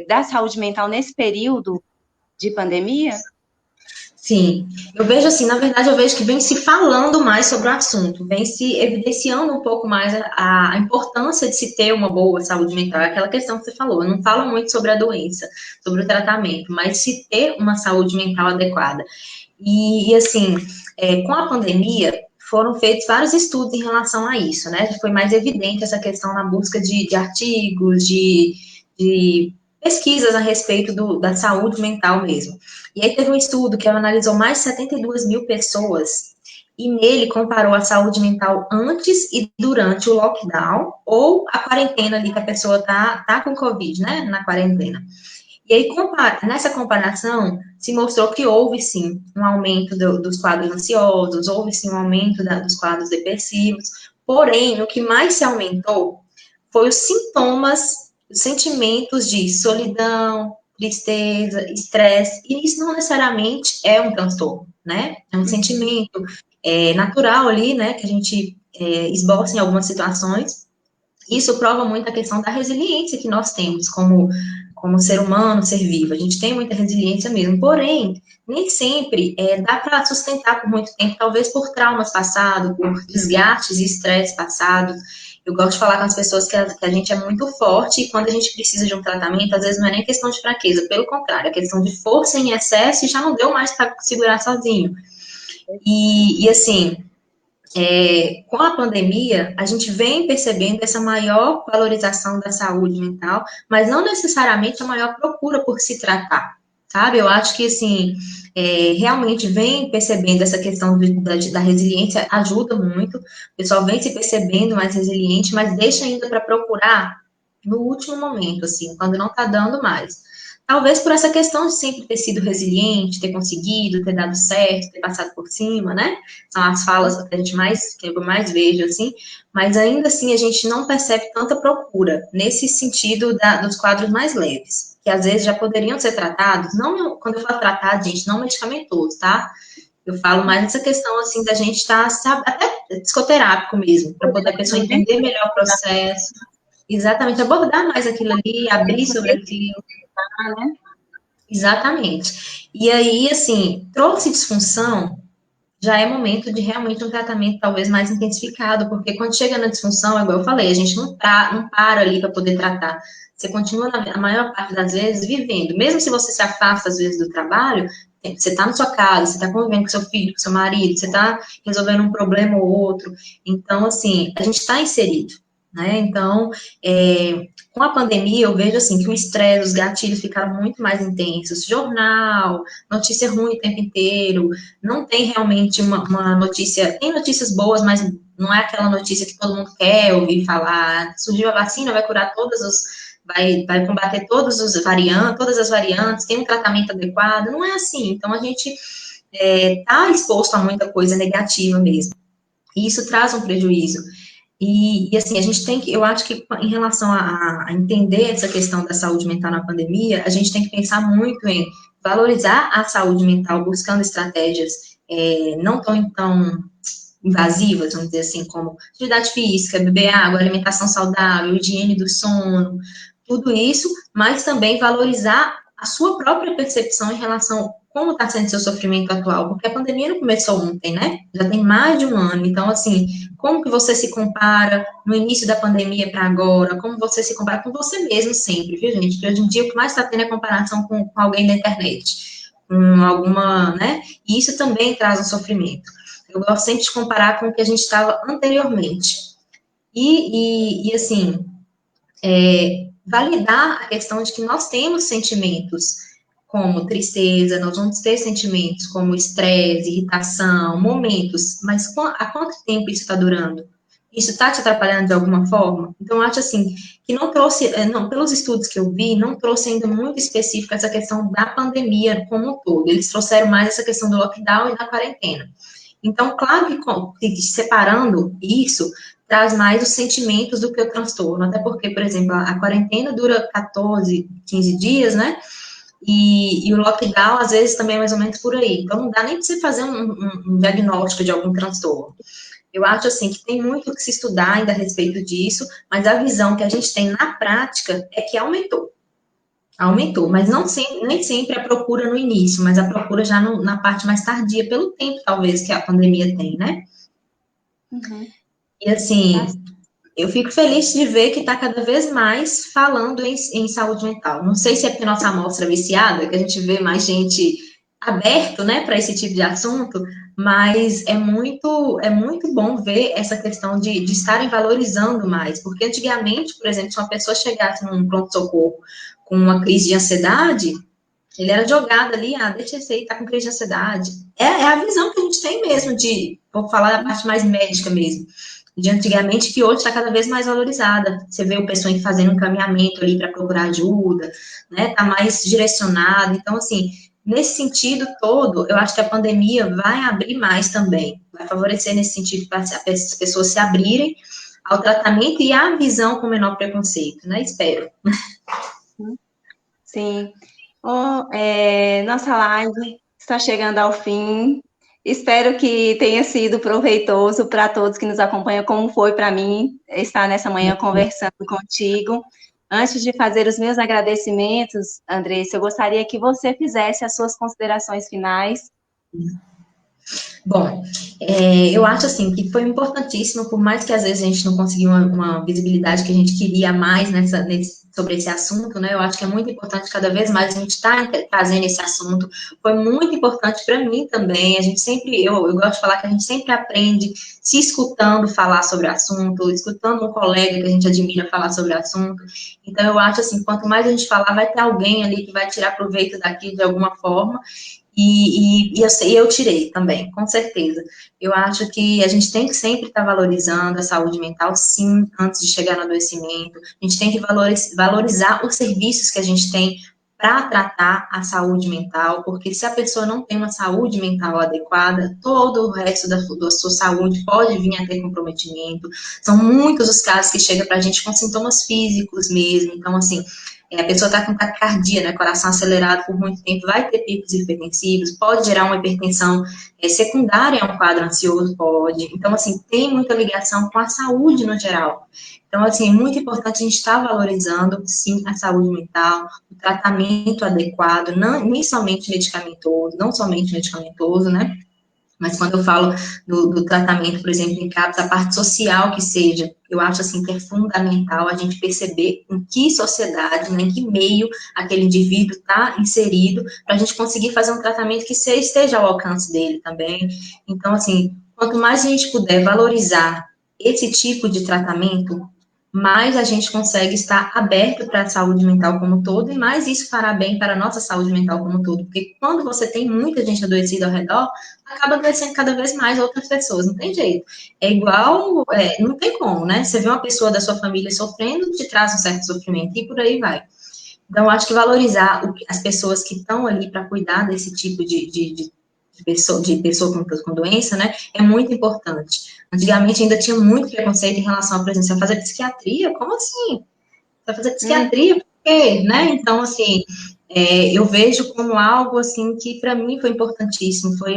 da saúde mental nesse período de pandemia? Sim, eu vejo assim, na verdade, eu vejo que vem se falando mais sobre o assunto, vem se evidenciando um pouco mais a importância de se ter uma boa saúde mental, aquela questão que você falou, eu não falo muito sobre a doença, sobre o tratamento, mas se ter uma saúde mental adequada. E assim, com a pandemia, foram feitos vários estudos em relação a isso, né? Foi mais evidente essa questão na busca de artigos, de pesquisas a respeito da saúde mental mesmo. E aí teve um estudo que analisou mais de 72 mil pessoas e nele comparou a saúde mental antes e durante o lockdown ou a quarentena ali que a pessoa tá com Covid, né, na quarentena. E aí, nessa comparação, se mostrou que houve, sim, um aumento dos quadros ansiosos, houve, sim, um aumento dos quadros depressivos, porém, o que mais se aumentou foi os sintomas, os sentimentos de solidão, tristeza, estresse, e isso não necessariamente é um transtorno, né? É um sentimento natural ali, né, que a gente esboça em algumas situações. Isso prova muito a questão da resiliência que nós temos como ser humano, ser vivo. A gente tem muita resiliência mesmo, porém, nem sempre dá para sustentar por muito tempo, talvez por traumas passados, por desgastes e estresse passados. Eu gosto de falar com as pessoas que a gente é muito forte e quando a gente precisa de um tratamento, às vezes não é nem questão de fraqueza, pelo contrário, é questão de força em excesso e já não deu mais para segurar sozinho. E assim, com a pandemia, a gente vem percebendo essa maior valorização da saúde mental, mas não necessariamente a maior procura por se tratar, sabe? Eu acho que, assim, realmente vem percebendo essa questão da resiliência, ajuda muito, o pessoal vem se percebendo mais resiliente, mas deixa ainda para procurar no último momento, assim, quando não está dando mais. Talvez por essa questão de sempre ter sido resiliente, ter conseguido, ter dado certo, ter passado por cima, né? São as falas que eu mais vejo, assim, mas ainda assim a gente não percebe tanta procura nesse sentido dos quadros mais leves. que às vezes já poderiam ser tratados, não, quando eu falo tratado, gente, não medicamentoso, tá? Eu falo mais nessa questão, assim, da gente estar, até psicoterápico mesmo, para poder a pessoa entender melhor o processo, exatamente, abordar mais aquilo ali, abrir sobre aquilo. Exatamente. E aí, assim, trouxe disfunção, já é momento de realmente um tratamento talvez mais intensificado, porque quando chega na disfunção, é igual eu falei, a gente não para ali para poder tratar. Você continua, a maior parte das vezes, vivendo. Mesmo se você se afasta, às vezes, do trabalho, você está na sua casa, você está convivendo com seu filho, com seu marido, você está resolvendo um problema ou outro. Então, assim, a gente está inserido, né? Então, com a pandemia, eu vejo, assim, que o estresse, os gatilhos ficaram muito mais intensos. Jornal, notícia ruim o tempo inteiro, não tem realmente uma notícia, tem notícias boas, mas não é aquela notícia que todo mundo quer ouvir falar, surgiu a vacina, vai curar vai combater todas as variantes, tem um tratamento adequado, não é assim, então a gente está exposto a muita coisa negativa mesmo, e isso traz um prejuízo. E, assim, a gente tem que, eu acho que em relação a entender essa questão da saúde mental na pandemia, a gente tem que pensar muito em valorizar a saúde mental, buscando estratégias não tão invasivas, vamos dizer assim, como atividade física, beber água, alimentação saudável, higiene do sono, tudo isso, mas também valorizar a sua própria percepção em relação a como está sendo seu sofrimento atual, porque a pandemia não começou ontem, né? Já tem mais de um ano, então, assim, como que você se compara no início da pandemia para agora, como você se compara com você mesmo sempre, viu, gente? Porque hoje em dia o que mais está tendo é comparação com alguém da internet, com alguma, né? E isso também traz um sofrimento. Eu gosto sempre de comparar com o que a gente estava anteriormente. E assim, validar a questão de que nós temos sentimentos como tristeza, nós vamos ter sentimentos como estresse, irritação, momentos, mas há quanto tempo isso está durando? Isso está te atrapalhando de alguma forma? Então, eu acho assim, que não trouxe, pelos estudos que eu vi, não trouxe ainda muito específico essa questão da pandemia como um todo. Eles trouxeram mais essa questão do lockdown e da quarentena. Então, claro que separando isso, traz mais os sentimentos do que o transtorno, até porque, por exemplo, a quarentena dura 14, 15 dias, né? E o lockdown, às vezes, também é mais ou menos por aí. Então, não dá nem para você fazer um diagnóstico de algum transtorno. Eu acho, assim, que tem muito que se estudar ainda a respeito disso, mas a visão que a gente tem na prática é que aumentou. Aumentou, mas nem sempre a procura no início, mas a procura já na parte mais tardia, pelo tempo, talvez, que a pandemia tem, né? Uhum. E, assim, eu fico feliz de ver que está cada vez mais falando em saúde mental. Não sei se é porque nossa amostra é viciada, que a gente vê mais gente aberto, né, para esse tipo de assunto, mas é muito bom ver essa questão de estarem valorizando mais, porque antigamente, por exemplo, se uma pessoa chegasse num pronto-socorro com uma crise de ansiedade, ele era jogado ali, deixa esse aí, tá com crise de ansiedade. É a visão que a gente tem mesmo vou falar da parte mais médica mesmo, de antigamente, que hoje está cada vez mais valorizada. Você vê o pessoal fazendo um caminhamento ali para procurar ajuda, né? Tá mais direcionado. Então, assim, nesse sentido todo, eu acho que a pandemia vai abrir mais também, vai favorecer nesse sentido para as pessoas se abrirem ao tratamento e à visão com menor preconceito, né? Espero. Sim. Nossa live está chegando ao fim. Espero que tenha sido proveitoso para todos que nos acompanham, como foi para mim estar nessa manhã conversando contigo. Antes de fazer os meus agradecimentos, Andressa, eu gostaria que você fizesse as suas considerações finais. Bom, eu acho assim que foi importantíssimo, por mais que às vezes a gente não conseguiu uma visibilidade que a gente queria mais sobre esse assunto, né? Eu acho que é muito importante cada vez mais a gente estar trazendo esse assunto. Foi muito importante para mim também. A gente sempre, eu gosto de falar que a gente sempre aprende se escutando falar sobre o assunto, escutando um colega que a gente admira falar sobre o assunto. Então, eu acho assim, quanto mais a gente falar, vai ter alguém ali que vai tirar proveito daqui de alguma forma. E eu tirei também, com certeza. Eu acho que a gente tem que sempre estar valorizando a saúde mental, sim, antes de chegar no adoecimento. A gente tem que valorizar os serviços que a gente tem para tratar a saúde mental, porque se a pessoa não tem uma saúde mental adequada, todo o resto da sua saúde pode vir a ter comprometimento. São muitos os casos que chegam para a gente com sintomas físicos mesmo. Então, assim, A pessoa está com taquicardia, né, coração acelerado por muito tempo, vai ter picos hipertensivos, pode gerar uma hipertensão secundária a um quadro ansioso, pode. Então, assim, tem muita ligação com a saúde no geral. Então, assim, é muito importante a gente estar valorizando, sim, a saúde mental, o tratamento adequado, não, nem somente medicamentoso, não somente medicamentoso, né? Mas quando eu falo do tratamento, por exemplo, em CAPS, a parte social que seja, eu acho assim que é fundamental a gente perceber em que sociedade, né, em que meio aquele indivíduo está inserido, para a gente conseguir fazer um tratamento que esteja ao alcance dele também. Então, assim, quanto mais a gente puder valorizar esse tipo de tratamento, mais a gente consegue estar aberto para a saúde mental como um todo, e mais isso fará bem para a nossa saúde mental como um todo, porque quando você tem muita gente adoecida ao redor, acaba adoecendo cada vez mais outras pessoas, não tem jeito. É igual, não tem como, né? Você vê uma pessoa da sua família sofrendo, te traz um certo sofrimento, e por aí vai. Então, acho que valorizar as pessoas que estão ali para cuidar desse tipo de pessoa com doença, né, é muito importante. Antigamente ainda tinha muito preconceito em relação a, por exemplo, você vai fazer psiquiatria? Como assim? Você vai fazer psiquiatria? Por quê? Né? Então, assim, eu vejo como algo, assim, que para mim foi importantíssimo. Foi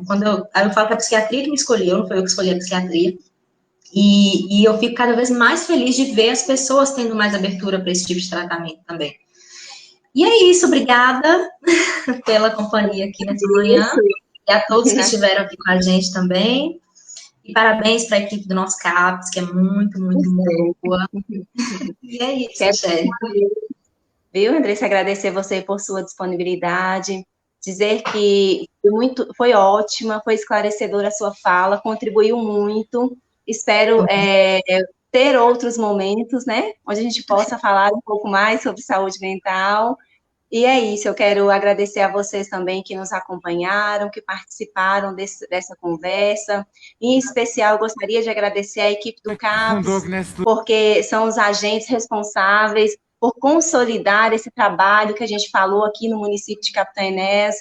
quando eu falo que a psiquiatria que me escolheu, não foi eu que escolhi a psiquiatria, e eu fico cada vez mais feliz de ver as pessoas tendo mais abertura para esse tipo de tratamento também. E é isso, obrigada pela companhia aqui nessa manhã, e a todos que estiveram aqui com a gente também. E parabéns para a equipe do nosso CAPS, que é muito, muito, muito boa. E é isso, Michele. Viu, Andressa, agradecer você por sua disponibilidade, dizer que foi ótima, foi esclarecedora a sua fala, contribuiu muito. Espero ter outros momentos, né, onde a gente possa falar um pouco mais sobre saúde mental. E é isso, eu quero agradecer a vocês também que nos acompanharam, que participaram dessa conversa. Em especial, eu gostaria de agradecer a equipe do CAPS, porque são os agentes responsáveis por consolidar esse trabalho que a gente falou aqui no município de Capitã Enéas.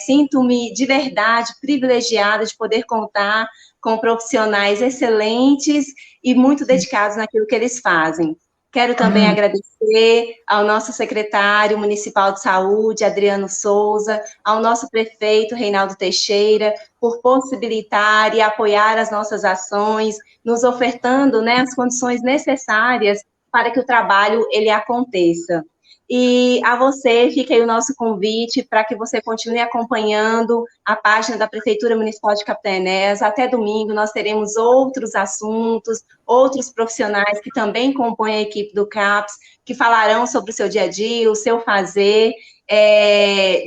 Sinto-me de verdade privilegiada de poder contar com profissionais excelentes e muito dedicados naquilo que eles fazem. Quero também agradecer ao nosso secretário municipal de saúde, Adriano Souza, ao nosso prefeito, Reinaldo Teixeira, por possibilitar e apoiar as nossas ações, nos ofertando, né, as condições necessárias para que o trabalho ele aconteça. E a você, fica aí o nosso convite para que você continue acompanhando a página da Prefeitura Municipal de Capitã Enéas. Até domingo nós teremos outros assuntos, outros profissionais que também compõem a equipe do CAPS, que falarão sobre o seu dia a dia, o seu fazer.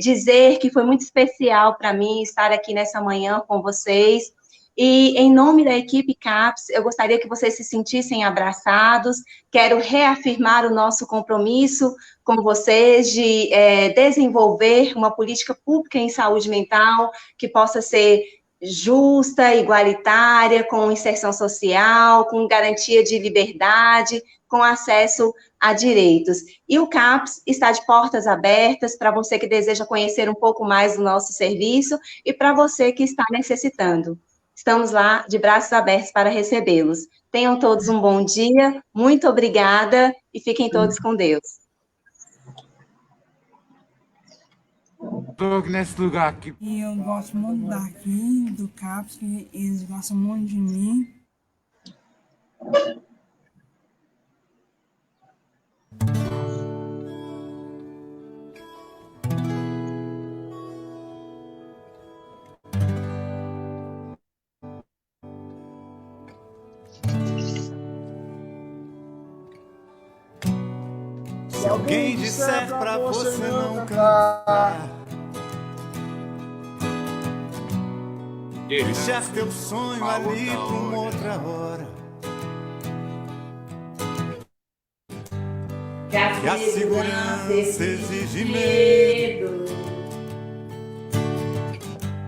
Dizer que foi muito especial para mim estar aqui nessa manhã com vocês. E, em nome da equipe CAPS, eu gostaria que vocês se sentissem abraçados. Quero reafirmar o nosso compromisso com vocês de desenvolver uma política pública em saúde mental que possa ser justa, igualitária, com inserção social, com garantia de liberdade, com acesso a direitos. E o CAPS está de portas abertas para você que deseja conhecer um pouco mais do nosso serviço e para você que está necessitando. Estamos lá de braços abertos para recebê-los. Tenham todos um bom dia, muito obrigada e fiquem todos com Deus. Estou nesse lugar aqui. E eu gosto muito daqui, do CAPS, que eles gostam muito de mim. Se alguém disser pra você não cantar, deixar teu sonho ali pra uma outra hora, que a segurança exige medo,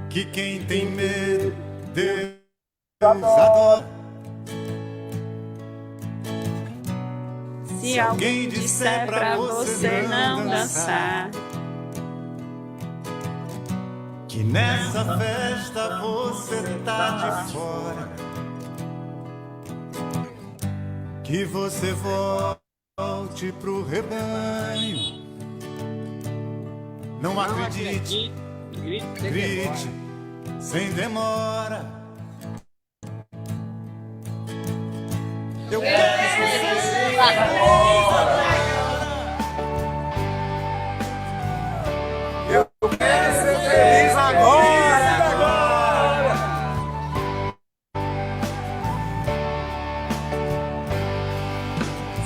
que quem tem medo Deus adora. Se alguém disser pra você não dançar, que nessa festa você tá de fora, que você volta volte pro rebanho. Não acredite, grite, sem demora. Eu quero que você agora. Eu quero ser feliz agora.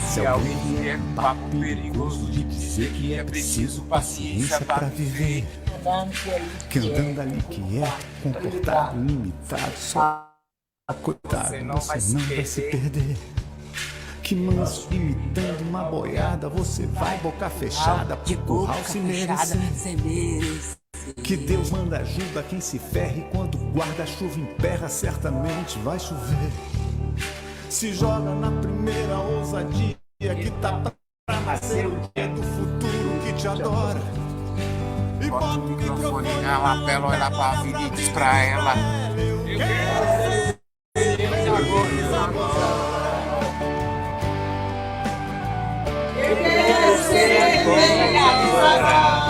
Se alguém vier com papo perigoso de dizer que é preciso paciência pra viver, que andando ali que é comportado, limitado, só coitado, você não vai se perder. Que manso imitando uma boiada, você vai boca fechada pro curral se merecer. Que Deus manda ajuda a quem se ferre, quando o guarda-chuva emperra, certamente vai chover. Se joga na primeira ousadia que tá pra nascer o dia do futuro que te adora. E bota o microfone na lapela, olha pra vida e diz pra ela: eu quero ser feliz agora. Eu quero ser feliz agora.